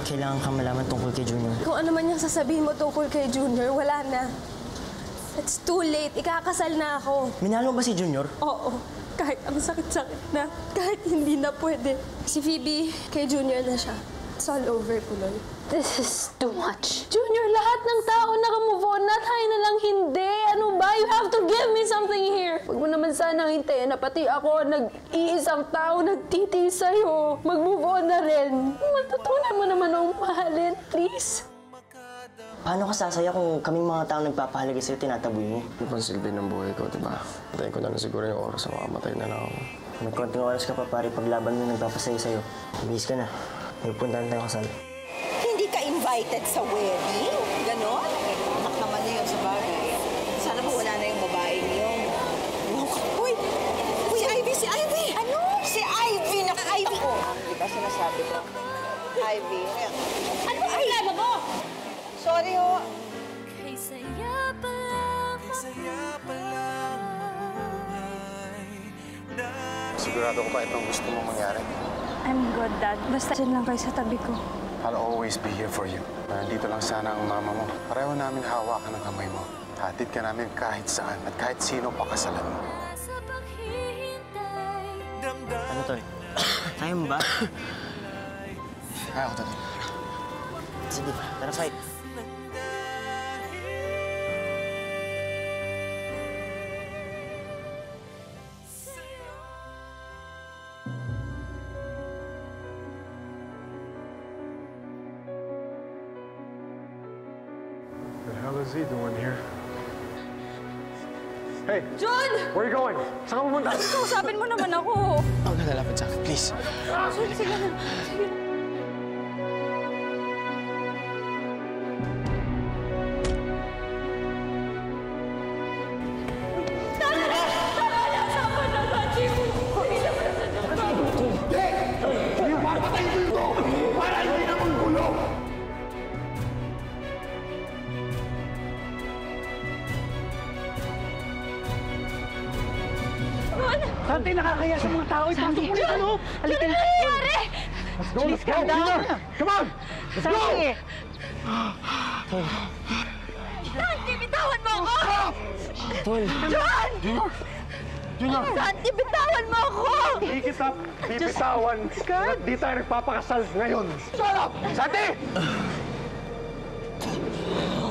kailangan kang malaman tungkol kay Junior. Kung ano man yung sasabihin mo tungkol kay Junior, wala na. It's too late. Ikakasal na ako. Minahal mo ba si Junior? Oo. Kahit ang sakit-sakit na. Kahit hindi na pwede. Si Phoebe, kay Junior na siya. It's all over, Puloy. This is too much. Junior, lahat ng tao naka-move on na, tayo na lang hindi. Ano ba? You have to give me something here. Huwag mo naman sanang hintayin na pati ako, nag-iisang tao, nagtitiis sa'yo. Mag-move on na rin. Matutunan mo naman akong mahalin, please. Paano ka sasaya kung kaming mga taong nagpapahalaga sa'yo, tinataboy mo? Ano pang silbi ng buhay ko, diba? Patayin ko na siguro yung oras na makamatay na lang ako. May konting oras ka pa, pare, paglaban mo nagpapasaya sa'yo. Bihis ka na. May puntahan tayo kasal. Hindi ka invited sa wedding? Ganon? Anak naman niya yun sa bagay. Sana po wala na yung babaeng yun. Uy! Si Ivy! Si Ivy! Ano? Si Ivy! Naka-Ivy! Oh, di ba sinasabi ko? Ivy. Ano ba problema mo? Sorry, ho. Kay saya pa lang. Sigurado ko pa itong gusto mong mangyari. I'm good, Dad. Basta dyan lang kayo sa tabi ko. I'll always be here for you. Nandito lang sana ang mama mo. Pareho namin hawakan ang kamay mo. Hatid ka namin kahit saan at kahit sino pakasalan mo. Ano, Tol? Kaya mo ba? Kaya ko to. Sige, tara fight. What the hell is he doing here? Hey! Jun! Where are you going? Saan ka pumunta? Kausapin mo naman ako. Huwag ka lalapit sa akin, please. Sige, sige. Sige. Santi, nakakaya sa mga tao. Ipasok mo na sa loob. Ano nangyayari? Let's go! Let's go! Come on! Let's go! Santi, bitawan mo ako! Tol! John! Junior! Santi, bitawan mo ako! Hindi kita bibitawan. At di tayo nagpapakasal ngayon. Shut up! Santi!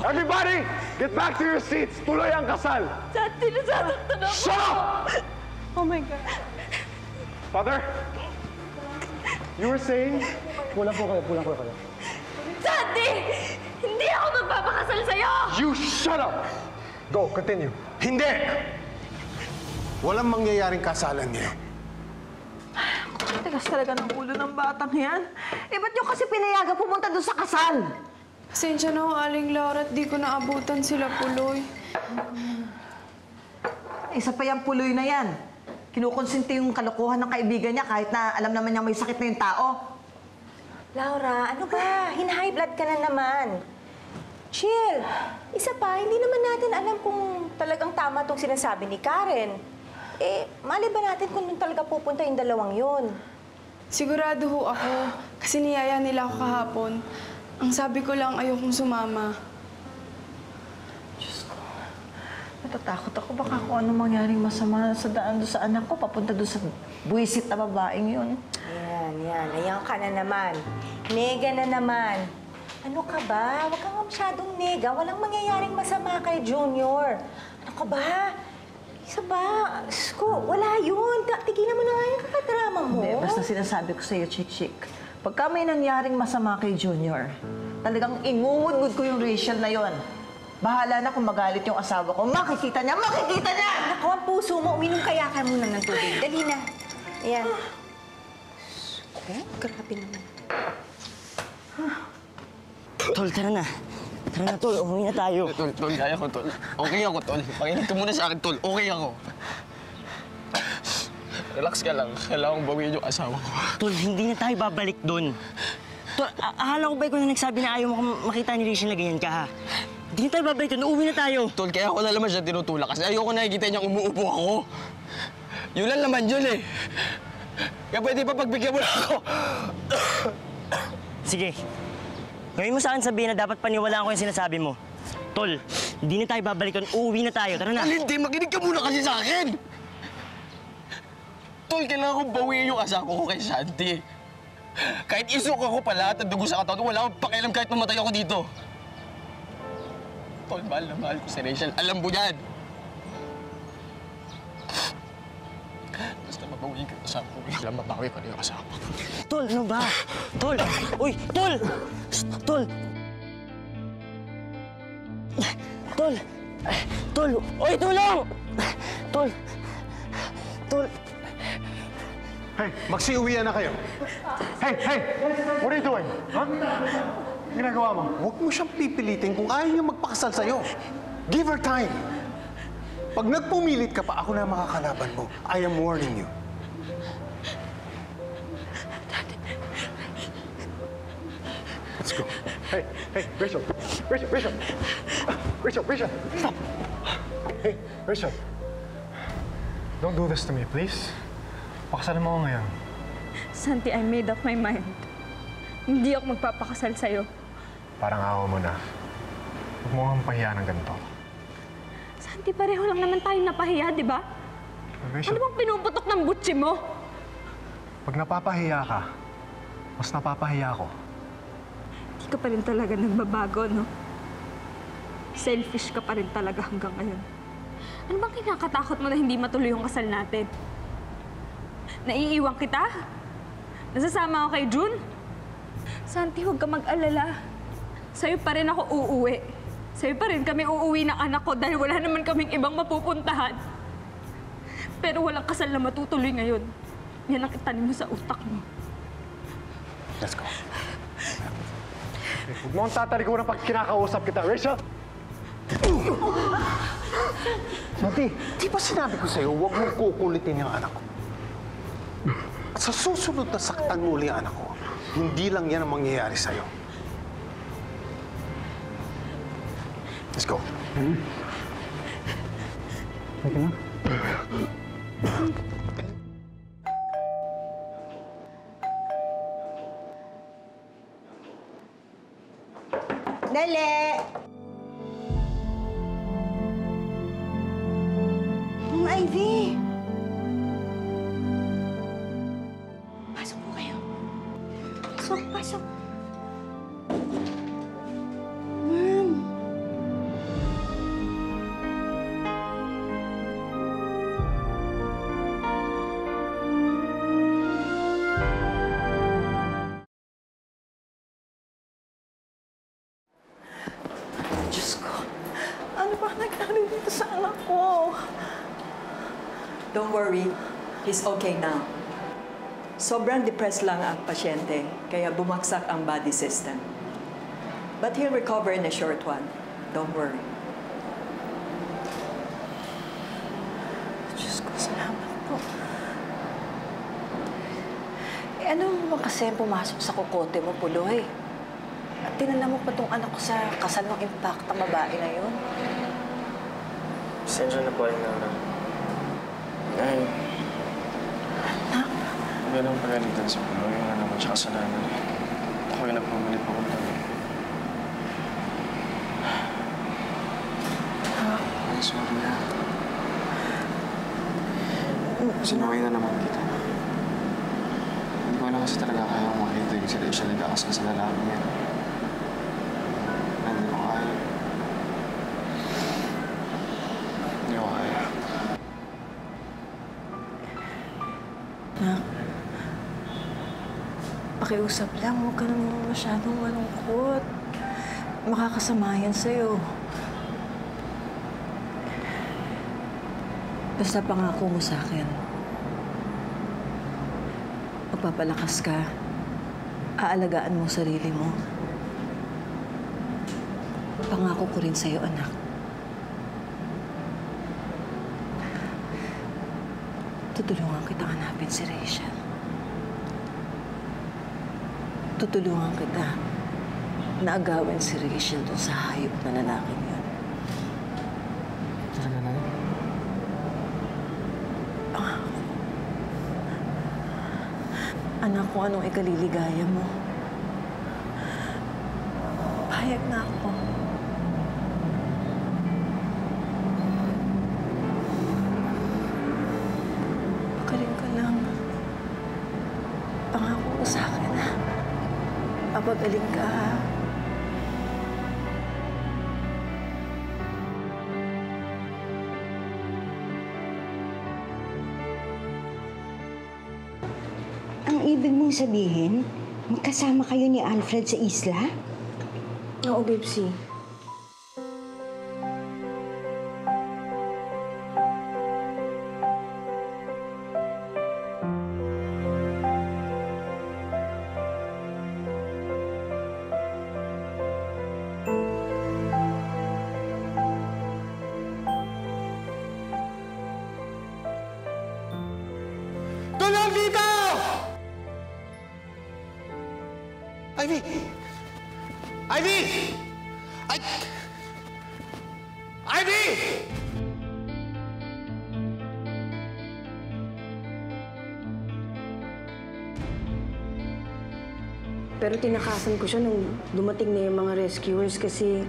Everybody, get back to your seats. Tuloy ang kasal. Santi, nasasaktan ako! Shut up! Oh my God. Father, you were saying? Pulang po kayo. Santi! Hindi ako magpapakasal sa'yo! You shut up! Go, continue. Hindi! Walang mangyayaring kasalan niya. Tigas talaga ng ulo ng batang yan. Eh, ba't yung kasi pinayagan pumunta doon sa kasal? Pasensya na ho, Aling Laura, at di ko naabutan sila, Puloy. Isa pa yung puloy na yan. Kinukonsinti yung kalokohan ng kaibigan niya kahit na alam naman niya may sakit na yung tao. Laura, ano ba? Hina-high blood ka na naman. Chill. Isa pa, hindi naman natin alam kung talagang tama itong sinasabi ni Karen. Eh, mali ba natin kung doon talaga pupunta yung dalawang yun? Sigurado ho ako, kasi niyaya nila ako kahapon. Ang sabi ko lang, ayokong sumama. Natatakot ako baka kung ano mangyaring masama sa daan doon sa anak ko, papunta doon sa buwisit na babaeng yun. Yan. Ayan ka na naman. Nega na naman. Ano ka ba? Huwag kang masyadong nega. Walang mangyayaring masama kay Junior. Ano ka ba? Isa ba? Sko, wala yun. Tigilan mo na nga yung kakadrama mo. Hindi, basta sinasabi ko sa'yo, Chick. Pagka may nangyaring masama kay Junior, talagang ingungudgud ko yung Rachel na yon. Bahala na kung magalit yung asawa ko. Makikita niya! Makikita niya! Naku, ang puso mo. Uminom kaya ka muna ng tubig. Dali na. Ayan. Grabe naman. Tol, tara na. Tara na, Tol. Umuwi na tayo. Tol, kaya ko, Tol. Okay ako, Tol. Pakinig ka muna sa akin, Tol. Okay ako. Relax ka lang. Kailangan kong bawiin yung asawa ko. Tol, hindi na tayo babalik doon. Tol, akala ko ba ikaw na nagsabi na ayaw mo makita ni Rachel na ganyan ka, ha? Hindi na tayo babalik doon. Uuwi na tayo. Tol, kaya ako na naman siya tinutulak kasi ayoko nakikita niyang umuupo ako. Yun lang naman yun, eh. Kaya pwede pa pagbigyan mo na ako. Sige. Ngayon mo sa akin sabihin na dapat paniwalaan ko yung sinasabi mo. Tol, hindi na tayo babalik doon. Uuwi na tayo. Tara na. Hindi, makinig ka muna kasi sa akin! Tol, kailangan kong bawiin yung asawa ko kay Shanti. Kahit isok ako pa lahat ng dugo sa katawan, wala akong pakialam kahit mamatay ako dito. Tol, mahal na mahal ko si Rachel. Alam mo yan! Basta mabawiin ka yung asawa ko. Kailangan mabawi ko na yung asawa ko. Tol, ano ba? Tol! Uy, Tol! Tol! Tol! Tol! Uy, tulong! Tol! Tol! Hey, magsiuwian na kayo. Hey! What are you doing? Ha? Ginagawa mo? Huwag mo siyang pipilitin kung ayaw niya magpakasal sa'yo. Give her time. Pag nagpumilit ka pa, ako na makakalaban mo. I am warning you. Let's go. Hey, Rachel. Rachel, stop. Hey, Rachel. Don't do this to me, please. Pakasalan mo ako ngayon. Santi, I made up my mind. Hindi ako magpapakasal sa'yo. Parang ako mo na. Huwag mo kang pahiya ng ganito. Santi, pareho lang naman tayo napahiya, di ba? Rachel, Ano bang pinuputok ng butsi mo? pag napapahiya ka, mas napapahiya ako. Hindi ka pa rin talaga nagbabago, no? Selfish ka pa rin talaga hanggang ngayon. Ano bang kinakatakot mo na hindi matuloy yung kasal natin? Naiiwan kita? Nasasama ako kay June? Santi, huwag ka mag-alala. Sa'yo pa rin ako uuwi. Sa'yo pa rin kami uuwi ng anak ko dahil wala naman kaming ibang mapupuntahan. Pero walang kasal na matutuloy ngayon. Yan ang itanim mo sa utak mo. Let's go. Huwag mo ang tatalikuran pag kinakausap kita, Rachel! Santi, di ba sinabi ko sa'yo, huwag mong kukulitin yung anak ko? At sa susunod na saktan mo uli ang anak ko, hindi lang yan ang mangyayari sa'yo. Let's go. Okay na? Dali! Ivy! Pasok po kayo. Pasok. Ma'am. Diyos ko, ano ba nangyari dito sa anak ko? Don't worry, he's okay now. Sobrang depressed lang ang pasyente, kaya bumagsak ang body system. But he'll recover in a short one. Don't worry. Diyos ko, salamat po. Ano mo kasi pumasok sa kukote mo, Puloy? At tinala mo pa tong anak ko sa kasal ng impact ang babae na yun. Pasensya na po rin, Nara. Ay, Anak? hindi lang pagalitan sa Puloy. Yung anak mo tsaka sa nanay. Ako yung nagpumalit pa ko kami. Ay, sorry na. Sinaway na naman kita. Hindi ko lang kasi talaga kaya makita yung sila siya nag-aasal sa lalaki niya. Hindi ko kaya. Hindi ko kaya. Anak, pakiusap lang. Huwag ka naman masyadong malungkot. Makakasama yan sa'yo. Basta pangako mo sa akin. Magpapalakas ka. Aalagaan mo sarili mo. Pangako ko rin sa'yo, anak. Tutulungan kita hanapin si Rachel. Tutulungan kita na agawin si Rachel dun sa hayop na lalaking yun. Talaga na yun? Anak ko, anong ikaliligaya mo? Papayag na ako. Magaling ka lang. Pangako mo sa akin, ha? Papagaling ka, ha? Ang ibig mong sabihin, magkasama kayo ni Alfred sa isla? Oo, Bebsi. Tulong dito! Ivy! Ivy! Ivy! Pero tinakasan ko siya nung dumating na yung mga rescuers kasi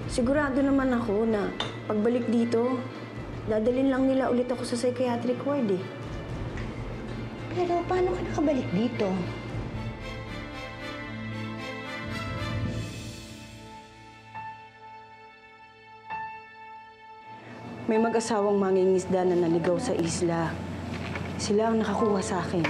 sigurado naman ako na pagbalik dito, dadalhin lang nila ulit ako sa psychiatric ward eh. Pero paano ka nakabalik dito? May mag-asawang mangingisda na naligaw sa isla. Sila ang nakakuha sa akin.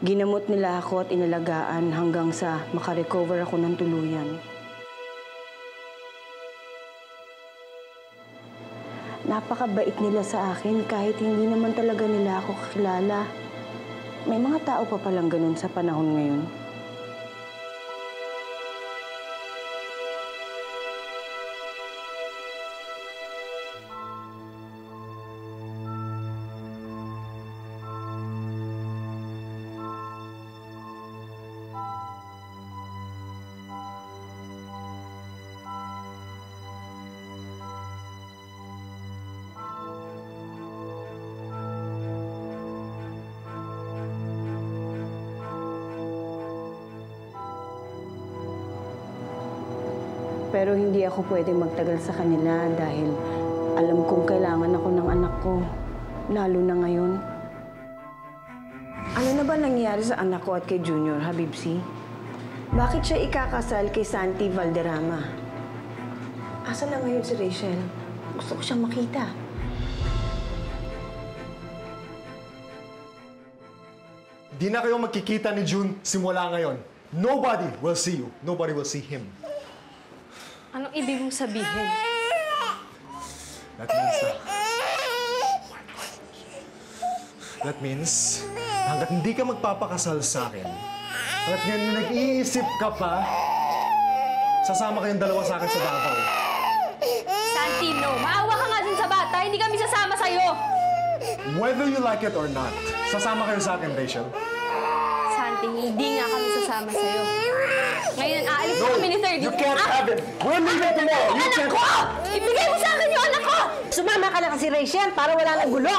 Ginamot nila ako at inalagaan hanggang sa makarecover ako ng tuluyan. Napakabait nila sa akin kahit hindi naman talaga nila ako kakilala. May mga tao pa palang ganun sa panahon ngayon. Pero hindi ako pwedeng magtagal sa kanila dahil alam kong kailangan ako ng anak ko, lalo na ngayon. Ano na ba nangyayari sa anak ko at kay Junior, Habibsi? Bakit siya ikakasal kay Santi Valderrama? Asa na ngayon si Rachel? Gusto ko siyang makita. Di na kayo magkikita ni June simula ngayon. Nobody will see you. Nobody will see him. Anong ibig mong sabihin? That means, hanggat hindi ka magpapakasal sa akin, hanggat ngayon nag-iisip ka pa, sasama kayong dalawa sa akin sa Davao. Santi, no. Maawa ka nga dun sa bata. Hindi kami sasama sa'yo. Whether you like it or not, sasama kayo sa akin, Rachel. Santi, hindi nga kami sasama sa'yo. Ngayon, aalis na kami ni Third. You can't have it! We're leaving tomorrow! You can't... Ko! Ibigay mo sa akin yung anak ko! Sumama ka na kasi, Rachel, para wala nang gulo.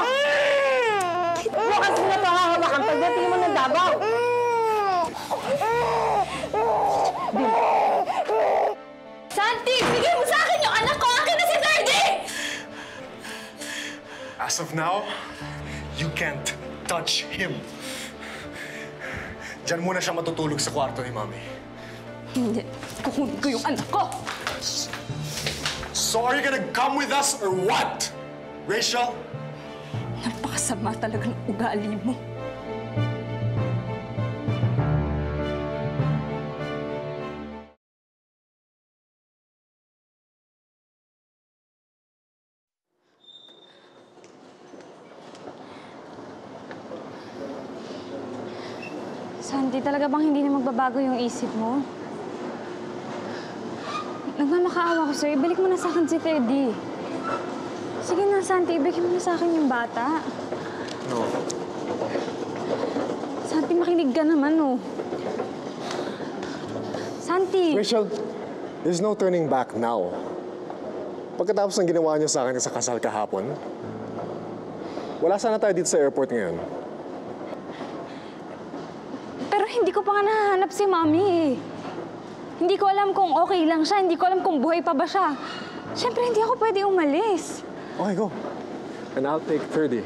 Bukas mo na ito hahawakan pagdating mo ng Davao. Santi, ibigay mo sa akin yung anak ko! Akin na si Third! As of now, you can't touch him. Diyan muna siya matutulog sa kwarto ni Mami. Hindi. Kukunin ko yung anak ko! So are you gonna come with us or what? Rachel? Napakasama talaga ng ugali mo. Santi, talaga bang hindi na magbabago yung isip mo? Nagmamakaawa ko sa'yo. Ibalik mo na sa akin si Teddy. Sige na, Santi. Ibalik mo na sa akin yung bata. No. Santi, makinig ka naman, oh. Santi! Rachel, there's no turning back now. Pagkatapos ng ginawa niyo sa akin sa kasal kahapon, Wala sana tayo dito sa airport ngayon. Pero hindi ko pa nga nahahanap si Mami eh. Hindi ko alam kung okay lang siya. Hindi ko alam kung buhay pa ba siya. Siyempre, hindi ako pwede umalis. Okay, go. And I'll take 30.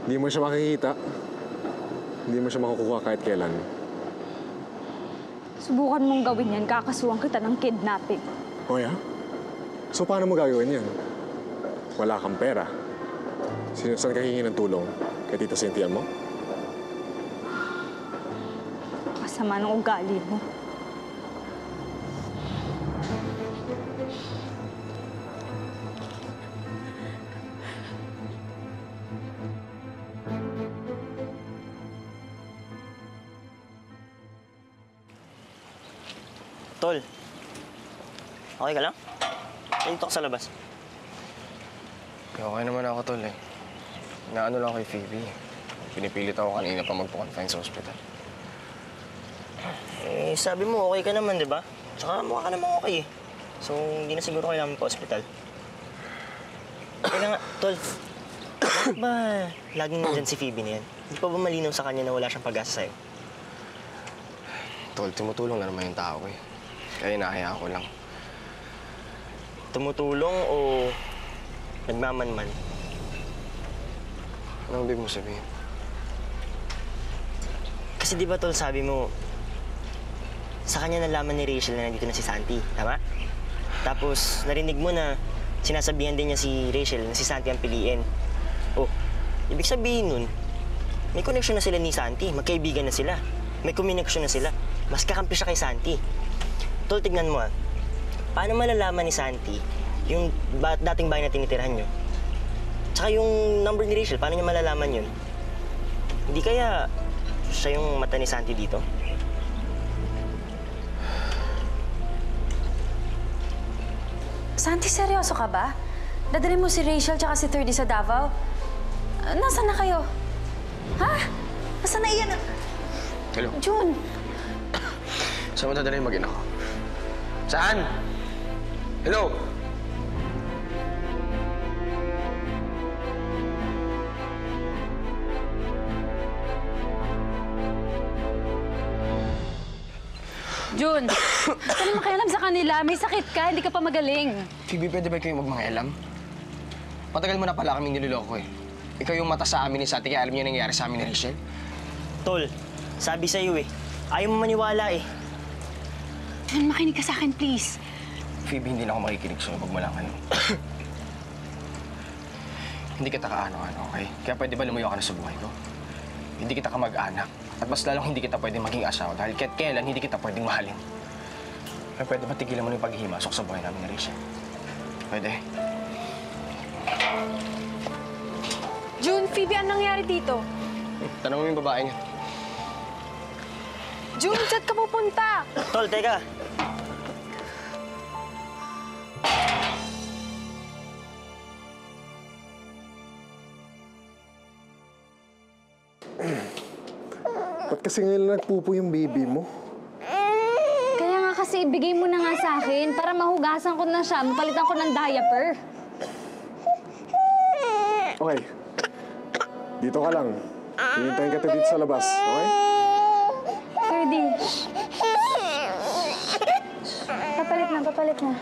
Hindi mo siya makikita. Hindi mo siya makukuha kahit kailan. Subukan mong gawin yan. Kakasuhan kita ng kidnapping. Oh, yeah? So, paano mo gagawin yan? Wala kang pera. Saan ka hihingi ng tulong? Kay Tita Cynthia mo? Kasama ng ugali mo. Tol, okay ka lang? Dito ka sa labas. Okay naman ako, Tol, eh. Naano lang kay Phoebe. Pinipilit ako kanina pa magpo-confine sa ospital. Eh, sabi mo okay ka naman, di ba? Tsaka mukha ka naman okay eh. So, hindi na siguro kailangan pa ospital. Teka nga, Tol. Bakit ba laging nandyan si Phoebe na yan? Hindi pa ba malinaw sa kanya na wala siyang pag-asa sa'yo? Tol, tumutulong na naman yung tao ko, eh. Kaya inahaya ko lang. Tumutulong o nagmamanman? Anong ibig mo sabihin? Kasi di ba, Tol, sabi mo, sa kanya nalaman ni Rachel na nandito na si Santi, tama? Tapos, narinig mo na sinasabihan din niya si Rachel na si Santi ang piliin. Oh, ibig sabihin nun, may connection na sila ni Santi, magkaibigan na sila, may communication na sila, mas kakampi siya kay Santi. Tol, tignan mo paano malalaman ni Santi yung dating bahay na tinitirhan niyo? Tsaka yung number ni Rachel, paano niya malalaman yun? Hindi kaya siya yung mata ni Santi dito? Santi, seryoso ka ba? Dadalhin mo si Rachel tsaka si 30 sa Davao? Nasaan na kayo? Ha? Nasaan na iyan? Hello? June! Saan mo dadalhin mag-ina ko? Saan? Hello? June! Ano makialam sa kanila? May sakit ka, hindi ka pa magaling. Phoebe, pwede ba kayo magmangailam? Matagal mo na pala kaming niloloko eh. Ikaw yung mata sa amin ni Santi, kaya alam niyo nangyayari sa amin ni Rachel. Tol, sabi sa'yo eh, ayaw mo maniwala eh. June, makinig ka sa akin, please. Phoebe, hindi na ako makikinig sa'yo pag malangan mo. Hindi kita kaano-ano, okay? Kaya pwede ba lumayo ka na sa buhay ko? Hindi kita kamag-anak. At mas lalong hindi kita pwedeng maging asawa dahil kahit kailan hindi kita pwedeng mahalin. Kaya pwede ba tigilan mo na yung paghihimasok sa buhay namin ni Rachel? Pwede? June, Phoebe, anong nangyari dito? Tanong mo yung babae niya. June, saan ka pupunta? Tol, teka. Ba't kasi ngayon nagpupo yung baby mo? Kaya nga kasi ibigay mo na nga sa akin para mahugasan ko na siya, mapalitan ko ng diaper. Okay. Dito ka lang. Hihintayin kita dito sa labas, okay? Ferdy. Papalit na, papalit na.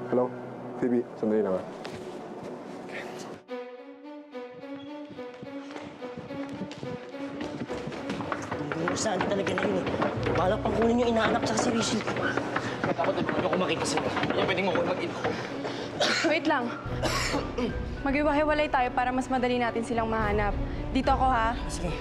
Hello? Phoebe, sandali lang. Saan talaga na yun eh. Balak pang kunin yung inaanak tsaka si Rachel. Natakot na ako makita sila. Hindi pwedeng mo mag-ina ko. Wait lang. Maghiwa-hiwalay tayo para mas madali natin silang mahanap. Dito ako, ha? Sige.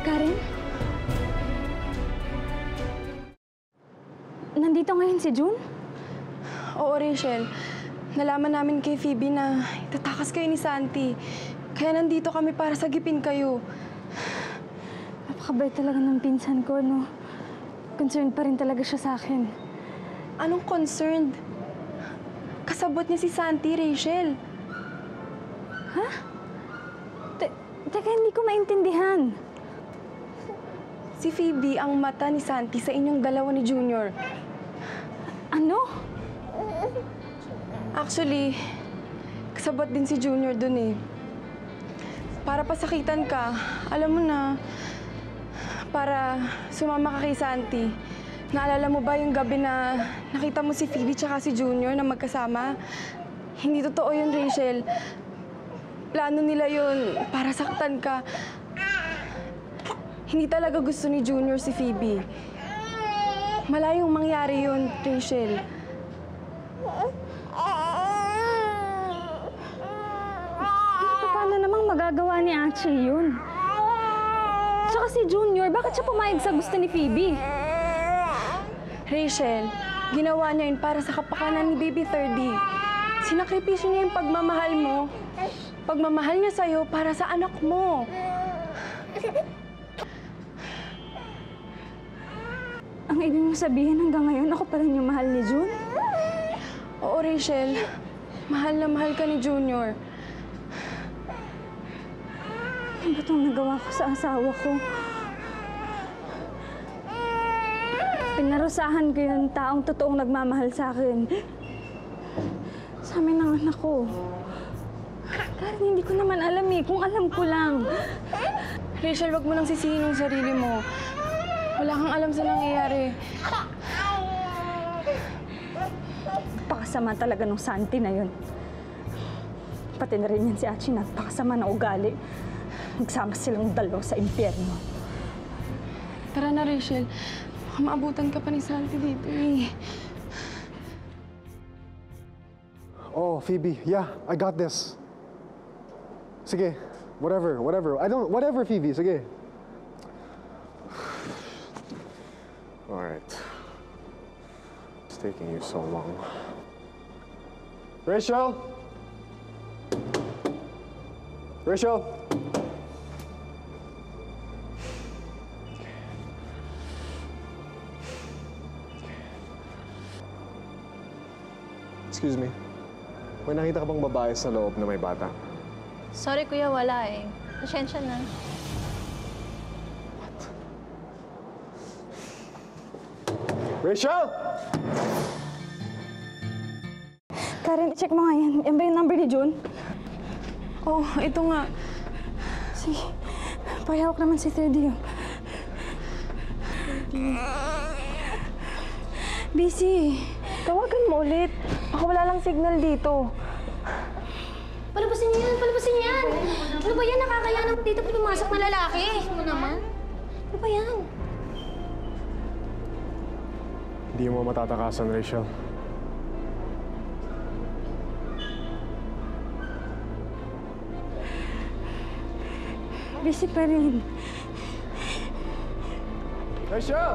Karen? Nandito ngayon si June? Oo, Rachel. Nalaman namin kay Phoebe na itatakas kayo ni Santi. Kaya nandito kami para sagipin kayo. Napakabait talaga ng pinsan ko, no? Concerned pa rin talaga siya sa akin. Anong concerned? kasabot niya si Santi, Rachel. Ha? Teka, hindi ko maintindihan. Si Phoebe ang mata ni Santi sa inyong dalawa ni Junior. Ano? Actually, kasabot din si Junior dun eh. Para pasakitan ka, alam mo na, para sumama ka kay Santi. Naalala mo ba yung gabi na nakita mo si Phoebe tsaka si Junior na magkasama? Hindi totoo yun, Rachel. Plano nila yun para saktan ka. Hindi talaga gusto ni Junior si Phoebe. Malayong mangyari yun, Rachel. Paano namang magagawa ni Achi yun? Tsaka si Junior, bakit siya pumayag sa gusto ni Phoebe? Rachel, ginawa niya yun para sa kapakanan ni Baby 3D. Sinakripisyo niya yung pagmamahal mo. Pagmamahal niya sa'yo para sa anak mo. Ang ibig mo sabihin hanggang ngayon, ako pa rin yung mahal ni June? Oo, Rachel. Mahal na mahal ka ni Junior. Ano ba itong nagawa ko sa asawa ko? Pinarusahan ko yung taong totoong nagmamahal sa akin. Sa amin ng anak ko. Karen, hindi ko naman alam eh. Kung alam ko lang. Rachel, wag mo nang sisihin yung sarili mo. Wala kang alam sa nangyayari. Pakasama talaga nung Santi na yun. Pati na rin yan si Achi, nagpakasama ng ugali. Nagsama silang dalawa sa impyerno. Tara na, Rachel. Baka maabutan ka pa ni Santi dito eh. Oh, Phoebe, yeah, I got this. Sige, whatever. Whatever, Phoebe, sige. All right. It's taking you so long. Rachel? Rachel? Excuse me. May nakita ka bang babae sa loob na may bata? Sorry kuya, wala eh. Pasensya na. Rachel! Karen, check mo nga yan. Yan ba yung number ni June? Oh, ito nga. Sige. Pahihawak naman si 3D yun. Busy. Tawagan mo ulit. Baka wala lang signal dito. Palabasin niyo yan! Palabasin niyo yan! Ano ba yan? Nakakaya naman dito pumasok na lalaki. Ano naman? Ano ba yan? Hindi mo matatakasan, Rachel. Busy pa rin. Rachel!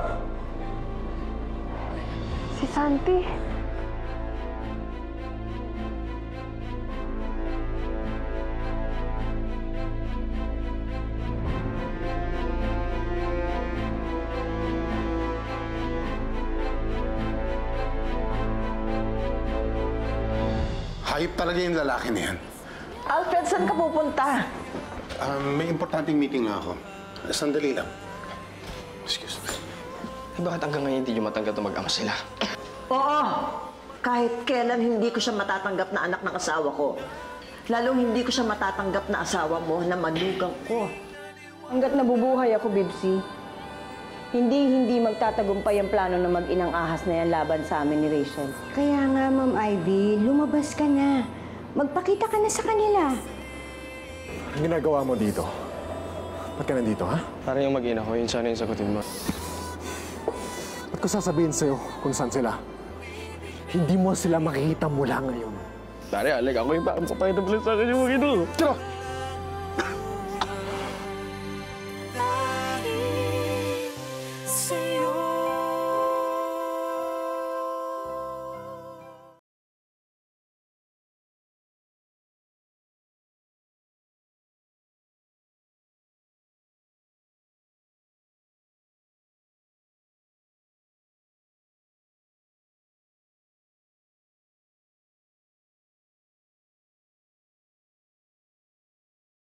Si Santi. Hayop talaga yung lalaki na yan. Alfred, saan ka pupunta? May importanteng meeting na ako. Sandali lang. Excuse me. Bakit hanggang ngayon hindi nyo matanggap na mag-ama sila? Oo. Kahit kailan hindi ko siya matatanggap na anak ng asawa ko. Lalong hindi ko siya matatanggap na asawa mo na manugang ko. Hanggat nabubuhay ako, Bibsy, hindi magtatagumpay ang plano na mag-inang ahas na yan laban sa amin ni Rachel. Kaya nga, Ma'am Ivy, lumabas ka na. Magpakita ka na sa kanila. Ang ginagawa mo dito? Ba't ka nandito, ha? Parang yung mag-ina ko, yun sana yung sagutin mo. Ba't ko sasabihin sa'yo kung saan sila? Hindi mo sila makikita mula ngayon. Pare, alag ako yung papayad na pala sa akin yung mag-ina. Tira!